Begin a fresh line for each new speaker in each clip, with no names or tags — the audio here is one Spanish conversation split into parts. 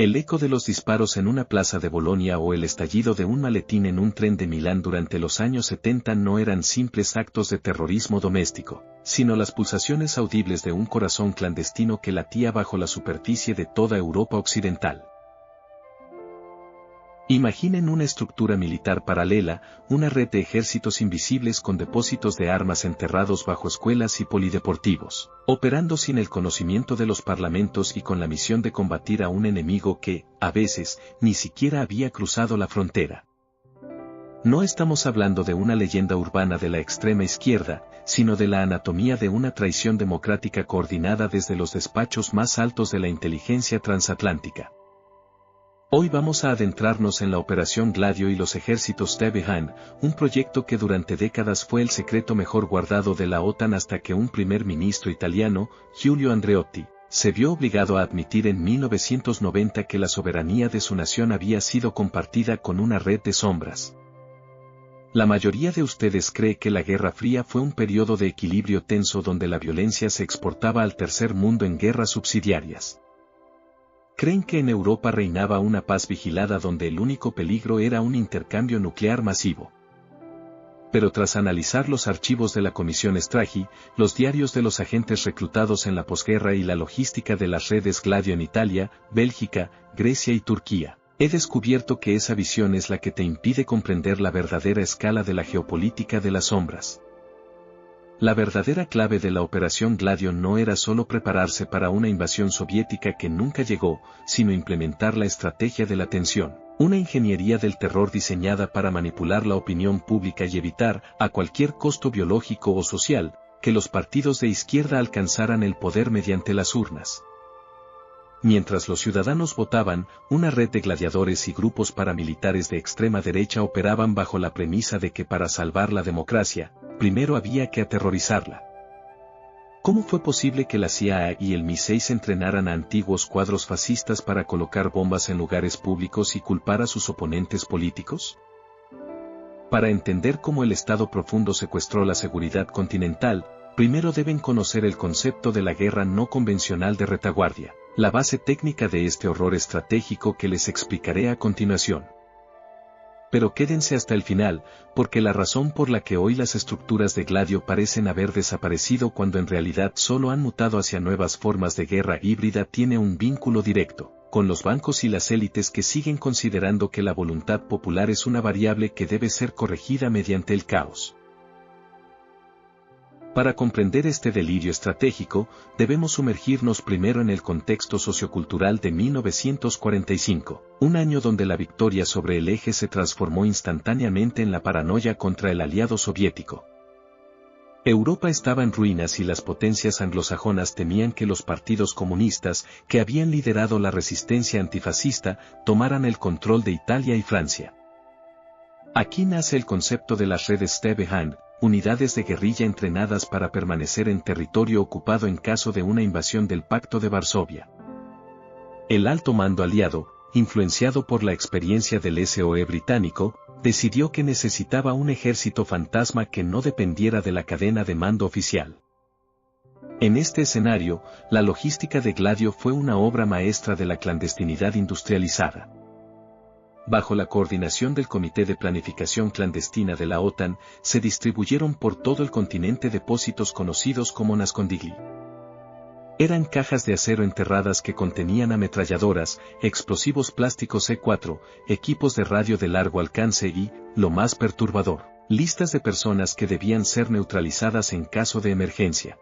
El eco de los disparos en una plaza de Bolonia o el estallido de un maletín en un tren de Milán durante los años 70 no eran simples actos de terrorismo doméstico, sino las pulsaciones audibles de un corazón clandestino que latía bajo la superficie de toda Europa occidental. Imaginen una estructura militar paralela, una red de ejércitos invisibles con depósitos de armas enterrados bajo escuelas y polideportivos, operando sin el conocimiento de los parlamentos y con la misión de combatir a un enemigo que, a veces, ni siquiera había cruzado la frontera. No estamos hablando de una leyenda urbana de la extrema izquierda, sino de la anatomía de una traición democrática coordinada desde los despachos más altos de la inteligencia transatlántica. Hoy vamos a adentrarnos en la Operación Gladio y los ejércitos Tebehan, un proyecto que durante décadas fue el secreto mejor guardado de la OTAN hasta que un primer ministro italiano, Giulio Andreotti, se vio obligado a admitir en 1990 que la soberanía de su nación había sido compartida con una red de sombras. La mayoría de ustedes cree que la Guerra Fría fue un periodo de equilibrio tenso donde la violencia se exportaba al tercer mundo en guerras subsidiarias. Creen que en Europa reinaba una paz vigilada donde el único peligro era un intercambio nuclear masivo. Pero tras analizar los archivos de la Comisión Stragi, los diarios de los agentes reclutados en la posguerra y la logística de las redes Gladio en Italia, Bélgica, Grecia y Turquía, he descubierto que esa visión es la que te impide comprender la verdadera escala de la geopolítica de las sombras. La verdadera clave de la Operación Gladio no era solo prepararse para una invasión soviética que nunca llegó, sino implementar la estrategia de la tensión, una ingeniería del terror diseñada para manipular la opinión pública y evitar, a cualquier costo biológico o social, que los partidos de izquierda alcanzaran el poder mediante las urnas. Mientras los ciudadanos votaban, una red de gladiadores y grupos paramilitares de extrema derecha operaban bajo la premisa de que para salvar la democracia, primero había que aterrorizarla. ¿Cómo fue posible que la CIA y el MI6 entrenaran a antiguos cuadros fascistas para colocar bombas en lugares públicos y culpar a sus oponentes políticos? Para entender cómo el Estado profundo secuestró la seguridad continental, primero deben conocer el concepto de la guerra no convencional de retaguardia, la base técnica de este horror estratégico que les explicaré a continuación. Pero quédense hasta el final, porque la razón por la que hoy las estructuras de Gladio parecen haber desaparecido cuando en realidad solo han mutado hacia nuevas formas de guerra híbrida tiene un vínculo directo con los bancos y las élites que siguen considerando que la voluntad popular es una variable que debe ser corregida mediante el caos. Para comprender este delirio estratégico, debemos sumergirnos primero en el contexto sociocultural de 1945, un año donde la victoria sobre el eje se transformó instantáneamente en la paranoia contra el aliado soviético. Europa estaba en ruinas y las potencias anglosajonas temían que los partidos comunistas, que habían liderado la resistencia antifascista, tomaran el control de Italia y Francia. Aquí nace el concepto de las redes Tebehan, unidades de guerrilla entrenadas para permanecer en territorio ocupado en caso de una invasión del Pacto de Varsovia. El alto mando aliado, influenciado por la experiencia del SOE británico, decidió que necesitaba un ejército fantasma que no dependiera de la cadena de mando oficial. En este escenario, la logística de Gladio fue una obra maestra de la clandestinidad industrializada. Bajo la coordinación del Comité de Planificación Clandestina de la OTAN, se distribuyeron por todo el continente depósitos conocidos como nascondigli. Eran cajas de acero enterradas que contenían ametralladoras, explosivos plásticos C4, equipos de radio de largo alcance y, lo más perturbador, listas de personas que debían ser neutralizadas en caso de emergencia.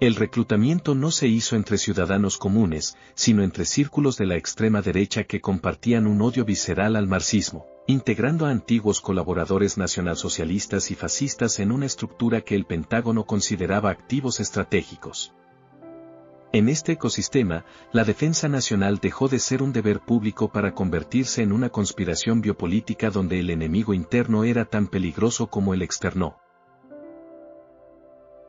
El reclutamiento no se hizo entre ciudadanos comunes, sino entre círculos de la extrema derecha que compartían un odio visceral al marxismo, integrando a antiguos colaboradores nacionalsocialistas y fascistas en una estructura que el Pentágono consideraba activos estratégicos. En este ecosistema, la defensa nacional dejó de ser un deber público para convertirse en una conspiración biopolítica donde el enemigo interno era tan peligroso como el externo.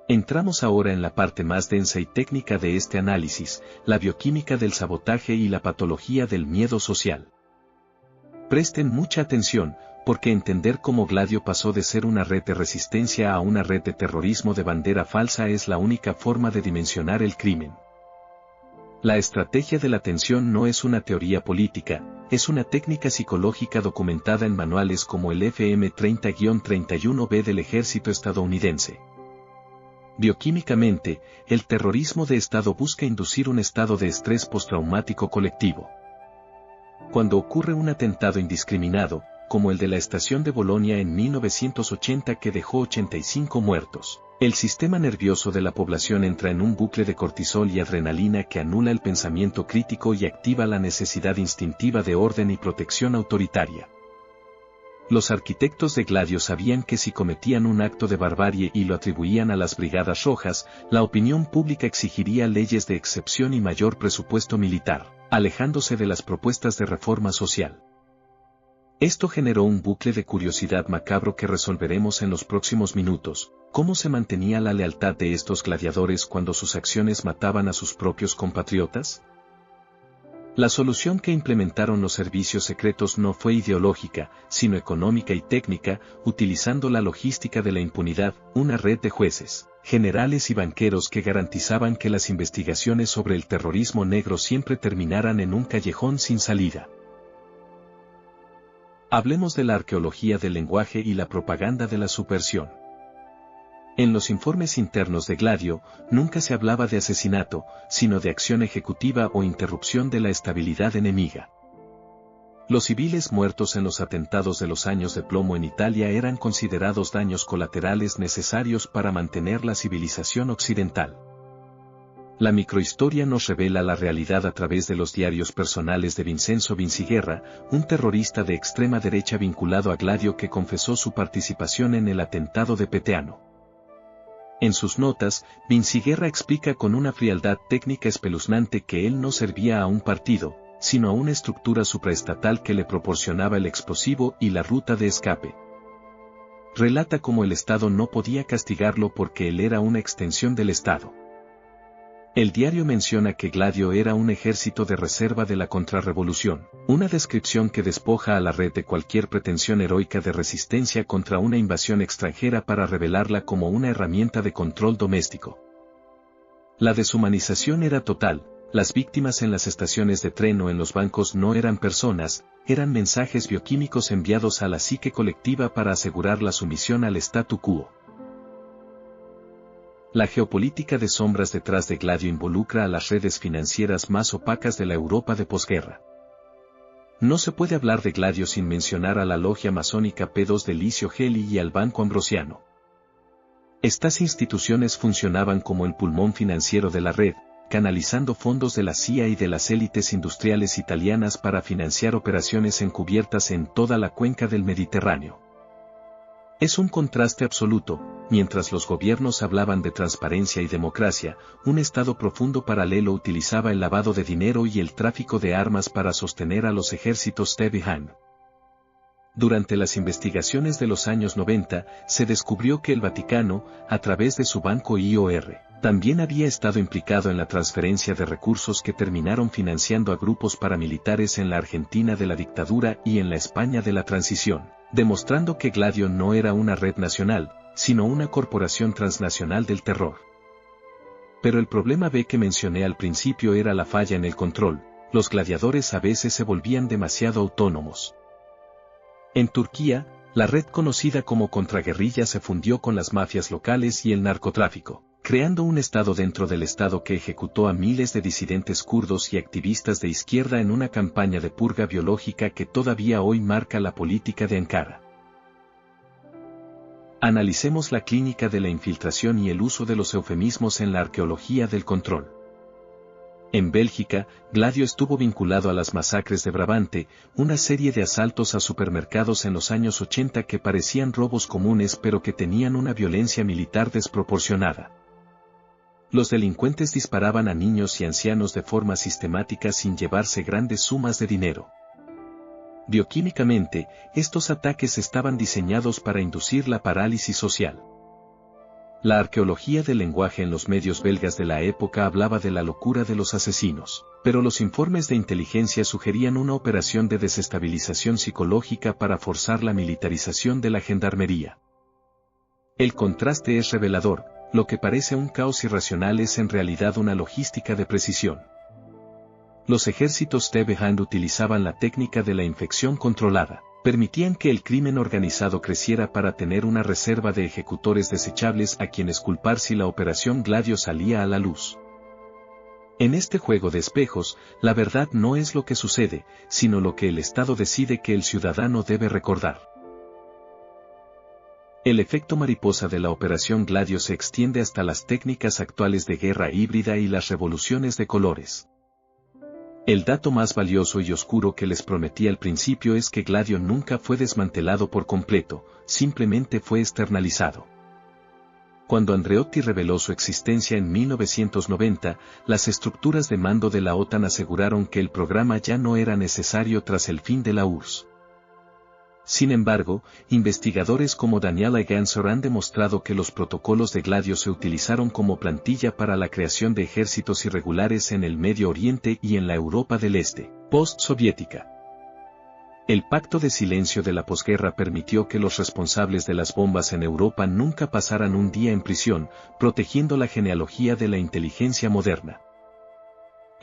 Entramos ahora en la parte más densa y técnica de este análisis, la bioquímica del sabotaje y la patología del miedo social. Presten mucha atención, porque entender cómo Gladio pasó de ser una red de resistencia a una red de terrorismo de bandera falsa es la única forma de dimensionar el crimen. La estrategia de la tensión no es una teoría política, es una técnica psicológica documentada en manuales como el FM-30-31B del ejército estadounidense. Bioquímicamente, el terrorismo de Estado busca inducir un estado de estrés postraumático colectivo. Cuando ocurre un atentado indiscriminado, como el de la estación de Bolonia en 1980 que dejó 85 muertos, el sistema nervioso de la población entra en un bucle de cortisol y adrenalina que anula el pensamiento crítico y activa la necesidad instintiva de orden y protección autoritaria. Los arquitectos de Gladio sabían que si cometían un acto de barbarie y lo atribuían a las Brigadas Rojas, la opinión pública exigiría leyes de excepción y mayor presupuesto militar, alejándose de las propuestas de reforma social. Esto generó un bucle de curiosidad macabro que resolveremos en los próximos minutos. ¿Cómo se mantenía la lealtad de estos gladiadores cuando sus acciones mataban a sus propios compatriotas? La solución que implementaron los servicios secretos no fue ideológica, sino económica y técnica, utilizando la logística de la impunidad, una red de jueces, generales y banqueros que garantizaban que las investigaciones sobre el terrorismo negro siempre terminaran en un callejón sin salida. Hablemos de la arqueología del lenguaje y la propaganda de la subversión. En los informes internos de Gladio, nunca se hablaba de asesinato, sino de acción ejecutiva o interrupción de la estabilidad enemiga. Los civiles muertos en los atentados de los años de plomo en Italia eran considerados daños colaterales necesarios para mantener la civilización occidental. La microhistoria nos revela la realidad a través de los diarios personales de Vincenzo Vinciguerra, un terrorista de extrema derecha vinculado a Gladio que confesó su participación en el atentado de Peteano. En sus notas, Vinciguerra explica con una frialdad técnica espeluznante que él no servía a un partido, sino a una estructura supraestatal que le proporcionaba el explosivo y la ruta de escape. Relata cómo el Estado no podía castigarlo porque él era una extensión del Estado. El diario menciona que Gladio era un ejército de reserva de la contrarrevolución, una descripción que despoja a la red de cualquier pretensión heroica de resistencia contra una invasión extranjera para revelarla como una herramienta de control doméstico. La deshumanización era total, las víctimas en las estaciones de tren o en los bancos no eran personas, eran mensajes bioquímicos enviados a la psique colectiva para asegurar la sumisión al statu quo. La geopolítica de sombras detrás de Gladio involucra a las redes financieras más opacas de la Europa de posguerra. No se puede hablar de Gladio sin mencionar a la logia masónica P2 de Licio Gelli y al Banco Ambrosiano. Estas instituciones funcionaban como el pulmón financiero de la red, canalizando fondos de la CIA y de las élites industriales italianas para financiar operaciones encubiertas en toda la cuenca del Mediterráneo. Es un contraste absoluto, mientras los gobiernos hablaban de transparencia y democracia, un Estado profundo paralelo utilizaba el lavado de dinero y el tráfico de armas para sostener a los ejércitos Teheran. Durante las investigaciones de los años 90, se descubrió que el Vaticano, a través de su banco IOR, también había estado implicado en la transferencia de recursos que terminaron financiando a grupos paramilitares en la Argentina de la dictadura y en la España de la transición, demostrando que Gladio no era una red nacional, sino una corporación transnacional del terror. Pero el problema B que mencioné al principio era la falla en el control, los gladiadores a veces se volvían demasiado autónomos. En Turquía, la red conocida como contraguerrilla se fundió con las mafias locales y el narcotráfico, creando un Estado dentro del Estado que ejecutó a miles de disidentes kurdos y activistas de izquierda en una campaña de purga biológica que todavía hoy marca la política de Ankara. Analicemos la clínica de la infiltración y el uso de los eufemismos en la arqueología del control. En Bélgica, Gladio estuvo vinculado a las masacres de Brabante, una serie de asaltos a supermercados en los años 80 que parecían robos comunes pero que tenían una violencia militar desproporcionada. Los delincuentes disparaban a niños y ancianos de forma sistemática sin llevarse grandes sumas de dinero. Bioquímicamente, estos ataques estaban diseñados para inducir la parálisis social. La arqueología del lenguaje en los medios belgas de la época hablaba de la locura de los asesinos, pero los informes de inteligencia sugerían una operación de desestabilización psicológica para forzar la militarización de la gendarmería. El contraste es revelador, lo que parece un caos irracional es en realidad una logística de precisión. Los ejércitos de Behand utilizaban la técnica de la infección controlada. Permitían que el crimen organizado creciera para tener una reserva de ejecutores desechables a quienes culpar si la operación Gladio salía a la luz. En este juego de espejos, la verdad no es lo que sucede, sino lo que el Estado decide que el ciudadano debe recordar. El efecto mariposa de la operación Gladio se extiende hasta las técnicas actuales de guerra híbrida y las revoluciones de colores. El dato más valioso y oscuro que les prometí al principio es que Gladio nunca fue desmantelado por completo, simplemente fue externalizado. Cuando Andreotti reveló su existencia en 1990, las estructuras de mando de la OTAN aseguraron que el programa ya no era necesario tras el fin de la URSS. Sin embargo, investigadores como Daniela Gansor han demostrado que los protocolos de Gladio se utilizaron como plantilla para la creación de ejércitos irregulares en el Medio Oriente y en la Europa del Este, post-soviética. El pacto de silencio de la posguerra permitió que los responsables de las bombas en Europa nunca pasaran un día en prisión, protegiendo la genealogía de la inteligencia moderna.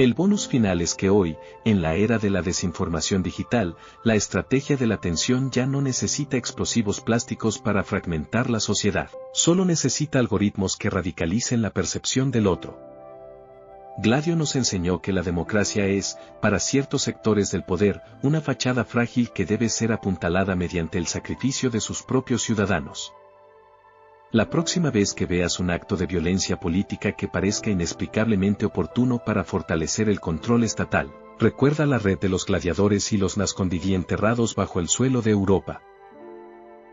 El bonus final es que hoy, en la era de la desinformación digital, la estrategia de la tensión ya no necesita explosivos plásticos para fragmentar la sociedad, solo necesita algoritmos que radicalicen la percepción del otro. Gladio nos enseñó que la democracia es, para ciertos sectores del poder, una fachada frágil que debe ser apuntalada mediante el sacrificio de sus propios ciudadanos. La próxima vez que veas un acto de violencia política que parezca inexplicablemente oportuno para fortalecer el control estatal, recuerda la red de los gladiadores y los nascondiví enterrados bajo el suelo de Europa.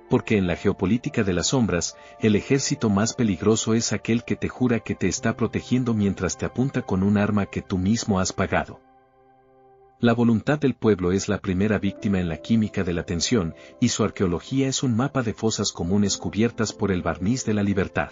Porque en la geopolítica de las sombras, el ejército más peligroso es aquel que te jura que te está protegiendo mientras te apunta con un arma que tú mismo has pagado. La voluntad del pueblo es la primera víctima en la química de la tensión, y su arqueología es un mapa de fosas comunes cubiertas por el barniz de la libertad.